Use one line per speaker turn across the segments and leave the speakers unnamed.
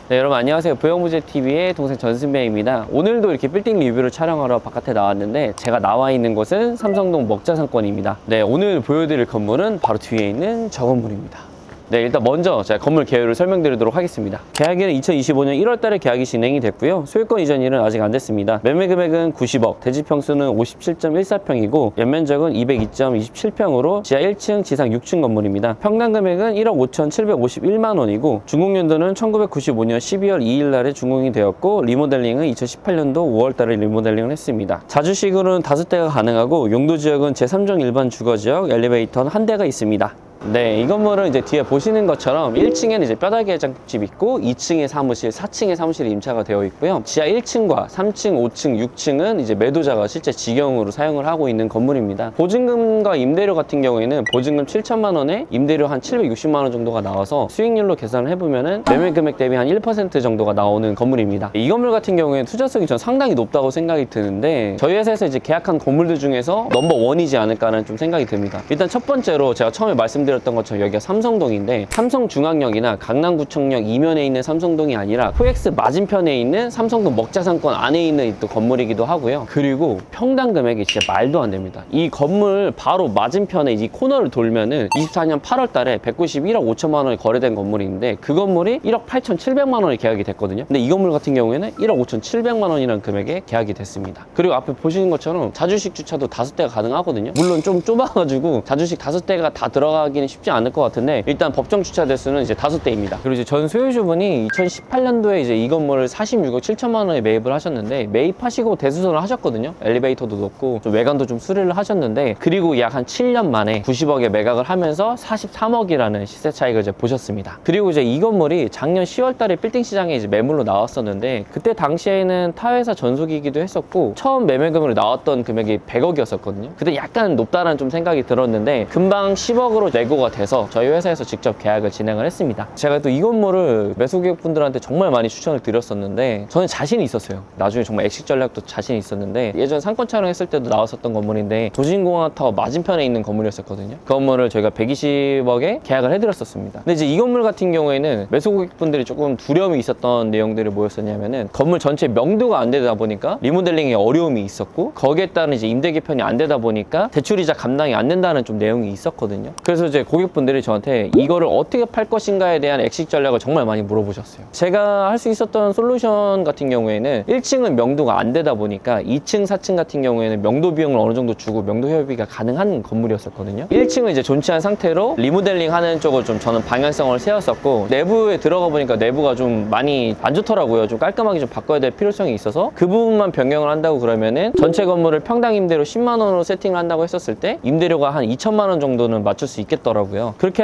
네, 여러분 안녕하세요. 부영부재TV의 동생 전승배입니다. 오늘도 이렇게 빌딩 리뷰를 촬영하러 바깥에 나왔는데 제가 나와 있는 곳은 삼성동 먹자상권입니다. 네, 오늘 보여드릴 건물은 바로 뒤에 있는 저 건물입니다. 네, 일단 먼저 제가 건물 개요를 설명드리도록 하겠습니다. 계약일은 2025년 1월 달에 계약이 진행이 됐고요. 소유권 이전일은 아직 안 됐습니다. 매매 금액은 90억, 대지 평수는 57.14평이고 연면적은 202.27평으로 지하 1층, 지상 6층 건물입니다. 평당 금액은 1억 5,751만 원이고 준공 연도는 1995년 12월 2일 날에 준공이 되었고 리모델링은 2018년도 5월 달에 리모델링을 했습니다. 자주식으로는 5대가 가능하고 용도 지역은 제3종 일반 주거지역, 엘리베이터는 1대가 있습니다. 네, 이 건물은 이제 뒤에 보시는 것처럼 1층에는 이제 뼈다귀 해장국집 있고 2층에 사무실, 4층에 사무실이 임차가 되어 있고요. 지하 1층과 3층, 5층, 6층은 이제 매도자가 실제 직영으로 사용을 하고 있는 건물입니다. 보증금과 임대료 같은 경우에는 보증금 7천만 원에 임대료 한 760만 원 정도가 나와서 수익률로 계산을 해보면은 매매 금액 대비 한 1% 정도가 나오는 건물입니다. 이 건물 같은 경우에는 투자성이 전 상당히 높다고 생각이 드는데 저희 회사에서 이제 계약한 건물들 중에서 넘버1이지 않을까라는 좀 생각이 듭니다. 일단 첫 번째로 제가 처음에 말씀드렸던 것처럼 여기가 삼성동인데 삼성중앙역이나 강남구청역 이면에 있는 삼성동이 아니라 코엑스 맞은편에 있는 삼성동 먹자상권 안에 있는 또 건물이기도 하고요. 그리고 평당 금액이 진짜 말도 안 됩니다. 이 건물 바로 맞은편에 이 코너를 돌면은 24년 8월 달에 191억 5천만 원에 거래된 건물인데 그 건물이 1억 8,700만 원에 계약이 됐거든요. 근데 이 건물 같은 경우에는 1억 5,700만 원이라는 금액에 계약이 됐습니다. 그리고 앞에 보시는 것처럼 자주식 주차도 5대가 가능하거든요. 물론 좀 좁아가지고 자주식 5대가 다 들어가기는 쉽지 않을 것 같은데 일단 법정 주차 대수는 이제 5대입니다. 그리고 이제 전 소유주분이 2018년도에 이제 이 건물을 46억 7천만 원에 매입을 하셨는데 매입하시고 대수선을 하셨거든요. 엘리베이터도 넣고 좀 외관도 좀 수리를 하셨는데 그리고 약 한 7년 만에 90억에 매각을 하면서 43억이라는 시세 차익을 이제 보셨습니다. 그리고 이제 이 건물이 작년 10월 달에 빌딩 시장에 이제 매물로 나왔었는데 그때 당시에는 타회사 전속이기도 했었고 처음 매매금으로 나왔던 금액이 100억이었었거든요. 그때 약간 높다는 좀 생각이 들었는데 금방 10억으로 내고가 돼서 저희 회사에서 직접 계약을 진행을 했습니다. 제가 또 이 건물을 매수고객분들한테 정말 많이 추천을 드렸었는데 저는 자신이 있었어요. 나중에 정말 exit 전략도 자신이 있었는데 예전 상권 촬영했을 때도 나왔었던 건물인데 도진공항타워 맞은편에 있는 건물이었었거든요. 그 건물을 저희가 120억에 계약을 해드렸었습니다. 근데 이제 이 건물 같은 경우에는 매수고객분들이 조금 두려움이 있었던 내용들이 뭐였었냐면은 건물 전체 명도가 안 되다 보니까 리모델링에 어려움이 있었고 거기에 따른 이제 임대 개편이 안 되다 보니까 대출이자 감당이 안 된다는 좀 내용이 있었거든요. 그래서 이제 고객분들이 저한테 이거를 어떻게 팔 것인가에 대한 exit 전략을 정말 많이 물어보셨어요. 제가 할 수 있었던 솔루션 같은 경우에는 1층은 명도가 안 되다 보니까 2층, 4층 같은 경우에는 명도 비용을 어느 정도 주고 명도 협의가 가능한 건물이었었거든요. 1층은 이제 존치한 상태로 리모델링 하는 쪽을 좀 저는 방향성을 세웠었고 내부에 들어가 보니까 내부가 좀 많이 안 좋더라고요. 좀 깔끔하게 좀 바꿔야 될 필요성이 있어서 그 부분만 변경을 한다고 그러면은 전체 건물을 평당 임대료 10만 원으로 세팅을 한다고 했었을 때 임대료가 한 2천만 원 정도는 맞출 수 있겠더라고요. 그렇게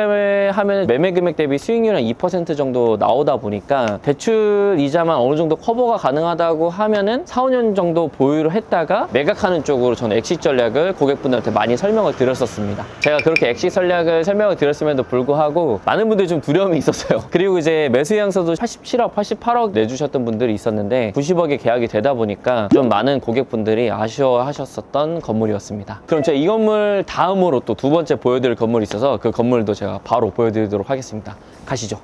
하면 매매 금액 대비 수익률 한 2% 정도 나오다 보니까 대출 이자만 어느 정도 커버가 가능하다고 하면은 4, 5년 정도 보유를 했다가 매각하는 쪽으로 저는 exit 전략을 고객분들한테 많이 설명을 드렸었습니다. 제가 그렇게 exit 전략을 설명을 드렸음에도 불구하고 많은 분들이 좀 두려움이 있었어요. 그리고 이제 매수 양서도 87억, 88억 내주셨던 분들이 있었는데 90억에 계약이 되다 보니까 좀 많은 고객분들이 아쉬워하셨었던 건물이었습니다. 그럼 제가 이 건물 다음으로 또 두 번째 보여드릴 건물이 있어서 그 건물도 제가 바로 보여드리도록 하겠습니다. 가시죠.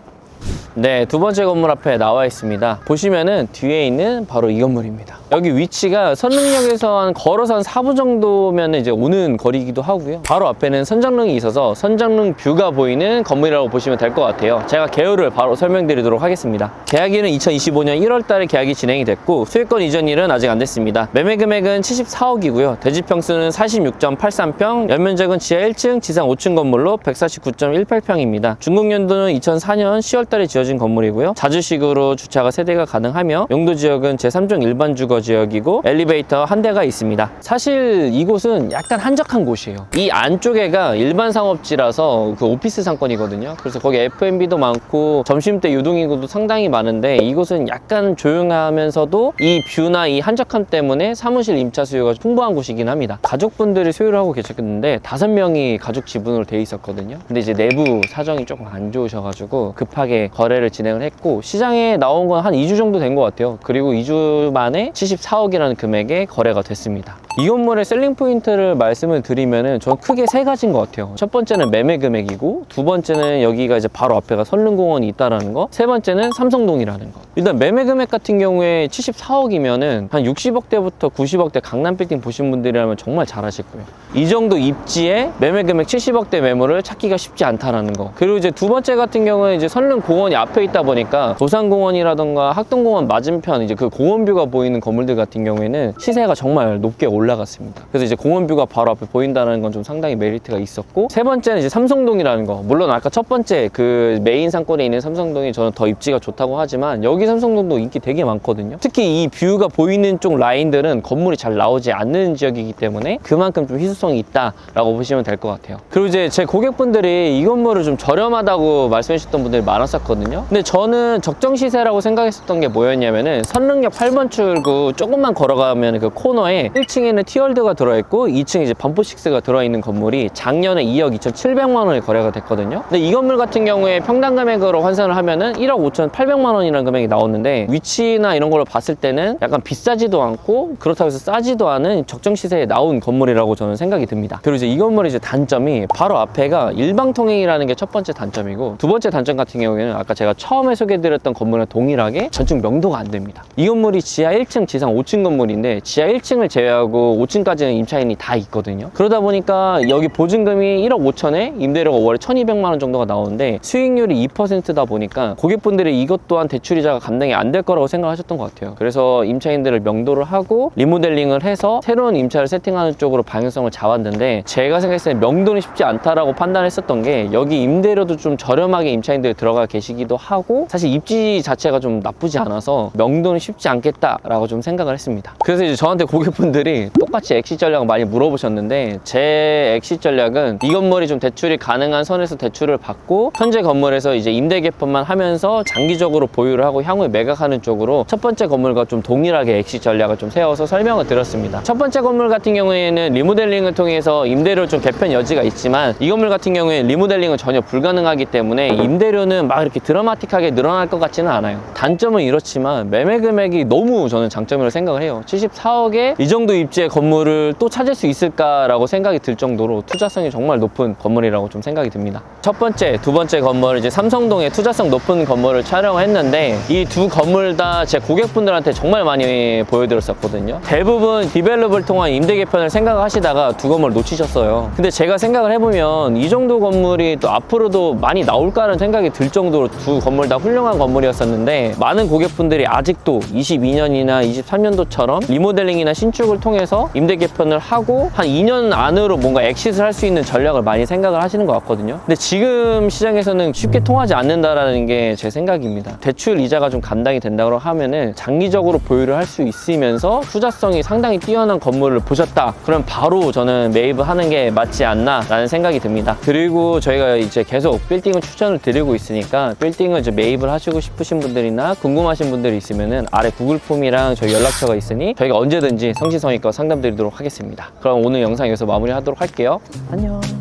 네, 두 번째 건물 앞에 나와 있습니다. 보시면은 뒤에 있는 바로 이 건물입니다. 여기 위치가 선릉역에서 한 걸어서 한 4분 정도면 이제 오는 거리이기도 하고요. 바로 앞에는 선장릉이 있어서 선장릉 뷰가 보이는 건물이라고 보시면 될 것 같아요. 제가 개요를 바로 설명드리도록 하겠습니다. 계약일은 2025년 1월 달에 계약이 진행이 됐고 소유권 이전일은 아직 안 됐습니다. 매매 금액은 74억이고요. 대지 평수는 46.83평, 연면적은 지하 1층, 지상 5층 건물로 149.18평입니다. 준공 연도는 2004년 10월 달에 지어진 건물이고요. 자주식으로 주차가 3대가 가능하며 용도 지역은 제3종 일반 주거 지역이고 엘리베이터 1대가 있습니다. 사실 이곳은 약간 한적한 곳이에요. 이 안쪽에가 일반 상업지라서 그 오피스 상권이거든요. 그래서 거기 F&B도 많고 점심때 유동인구도 상당히 많은데 이곳은 약간 조용하면서도 이 뷰나 이 한적함 때문에 사무실 임차 수요가 풍부한 곳이긴 합니다. 가족분들이 소유를 하고 계셨는데 5명이 가족 지분으로 돼 있었거든요. 근데 이제 내부 사정이 조금 안 좋으셔가지고 급하게 거래를 진행을 했고 시장에 나온 건 한 2주 정도 된 것 같아요. 그리고 2주 만에 74억이라는 금액에 거래가 됐습니다. 이 건물의 셀링 포인트를 말씀을 드리면은 저는 크게 세 가지인 것 같아요. 첫 번째는 매매 금액이고, 두 번째는 여기가 이제 바로 앞에가 선릉공원이 있다라는 거, 세 번째는 삼성동이라는 거. 일단 매매 금액 같은 경우에 74억이면은 한 60억대부터 90억대 강남 빌딩 보신 분들이라면 정말 잘 아실 거예요. 이 정도 입지에 매매 금액 70억대 매물을 찾기가 쉽지 않다라는 거. 그리고 이제 두 번째 같은 경우는 이제 선릉공원이 앞에 있다 보니까 도산공원이라던가 학동공원 맞은편 이제 그 공원뷰가 보이는 건물들 같은 경우에는 시세가 정말 높게 올라갔습니다. 그래서 이제 공원뷰가 바로 앞에 보인다는 건 좀 상당히 메리트가 있었고, 세 번째는 이제 삼성동이라는 거. 물론 아까 첫 번째 그 메인 상권에 있는 삼성동이 저는 더 입지가 좋다고 하지만 여기 삼성동도 인기 되게 많거든요. 특히 이 뷰가 보이는 쪽 라인들은 건물이 잘 나오지 않는 지역이기 때문에 그만큼 좀 희소성이 있다라고 보시면 될 것 같아요. 그리고 이제 제 고객분들이 이 건물을 좀 저렴하다고 말씀해 주셨던 분들이 많았었거든요. 근데 저는 적정 시세라고 생각했었던 게 뭐였냐면은 선릉역 8번 출구 조금만 걸어가면 그 코너에 1층에는 티월드가 들어있고 2층에 이제 범포식스가 들어있는 건물이 작년에 2억 2,700만 원에 거래가 됐거든요. 근데 이 건물 같은 경우에 평당 금액으로 환산을 하면은 1억 5,800만 원이라는 금액이 나오는데, 위치나 이런 걸로 봤을 때는 약간 비싸지도 않고 그렇다고 해서 싸지도 않은 적정 시세에 나온 건물이라고 저는 생각이 듭니다. 그리고 이제 이 건물의 이제 단점이 바로 앞에가 일방통행이라는 게 첫 번째 단점이고, 두 번째 단점 같은 경우에는 아까 제가 처음에 소개해드렸던 건물과 동일하게 전축 명도가 안 됩니다. 이 건물이 지하 1층, 지상 5층 건물인데 지하 1층을 제외하고 5층까지는 임차인이 다 있거든요. 그러다 보니까 여기 보증금이 1억 5천에 임대료가 월에 1,200만 원 정도가 나오는데 수익률이 2%다 보니까 고객분들이 이것 또한 대출이자가 감당이 안 될 거라고 생각하셨던 것 같아요. 그래서 임차인들을 명도를 하고 리모델링을 해서 새로운 임차를 세팅하는 쪽으로 방향성을 잡았는데, 제가 생각했을 때 명도는 쉽지 않다라고 판단했었던 게 여기 임대료도 좀 저렴하게 임차인들이 들어가 계시기도 하고 사실 입지 자체가 좀 나쁘지 않아서 명도는 쉽지 않겠다라고 좀 생각을 했습니다. 그래서 이제 저한테 고객분들이 똑같이 엑시 전략을 많이 물어보셨는데, 제 엑시 전략은 이 건물이 좀 대출이 가능한 선에서 대출을 받고 현재 건물에서 이제 임대 개편만 하면서 장기적으로 보유를 하고 향후에 매각하는 쪽으로 첫 번째 건물과 좀 동일하게 엑시 전략을 좀 세워서 설명을 드렸습니다. 첫 번째 건물 같은 경우에는 리모델링을 통해서 임대료 좀 개편 여지가 있지만, 이 건물 같은 경우에 리모델링은 전혀 불가능하기 때문에 임대료는 막 이렇게 드라마틱하게 늘어날 것 같지는 않아요. 단점은 이렇지만 매매 금액이 너무 저는 장점이라고 생각을 해요. 74억에 이 정도 입지의 건물을 또 찾을 수 있을까라고 생각이 들 정도로 투자성이 정말 높은 건물이라고 좀 생각이 듭니다. 첫 번째, 두 번째 건물 이제 삼성동에 투자성 높은 건물을 촬영했는데, 이 두 건물 다 제 고객분들한테 정말 많이 보여드렸었거든요. 대부분 디벨롭을 통한 임대 개편을 생각하시다가 두 건물 놓치셨어요. 근데 제가 생각을 해보면 이 정도 건물이 또 앞으로도 많이 나올까라는 생각이 들 정도로 두 건물 다 훌륭한 건물이었었는데, 많은 고객분들이 아직도 22년이나 23년도처럼 리모델링이나 신축을 통해서 임대 개편을 하고 한 2년 안으로 뭔가 엑시트를 할 수 있는 전략을 많이 생각을 하시는 것 같거든요. 근데 지금 시장에서는 쉽게 통하지 않는다라는 게 제 생각입니다. 대출 이자가 좀 감당이 된다고 하면은 장기적으로 보유를 할 수 있으면서 투자성이 상당히 뛰어난 건물을 보셨다, 그럼 바로 저는 매입을 하는 게 맞지 않나 라는 생각이 듭니다. 그리고 저희가 이제 계속 빌딩을 추천을 드리고 있으니까 빌딩을 이제 매입을 하시고 싶으신 분들이나 궁금하신 분들이 있으면은 아래 구글 폼이랑 저희 연락처가 있으니 저희가 언제든지 성실성의껏 상담 드리도록 하겠습니다. 그럼 오늘 영상 여기서 마무리하도록 할게요. 안녕.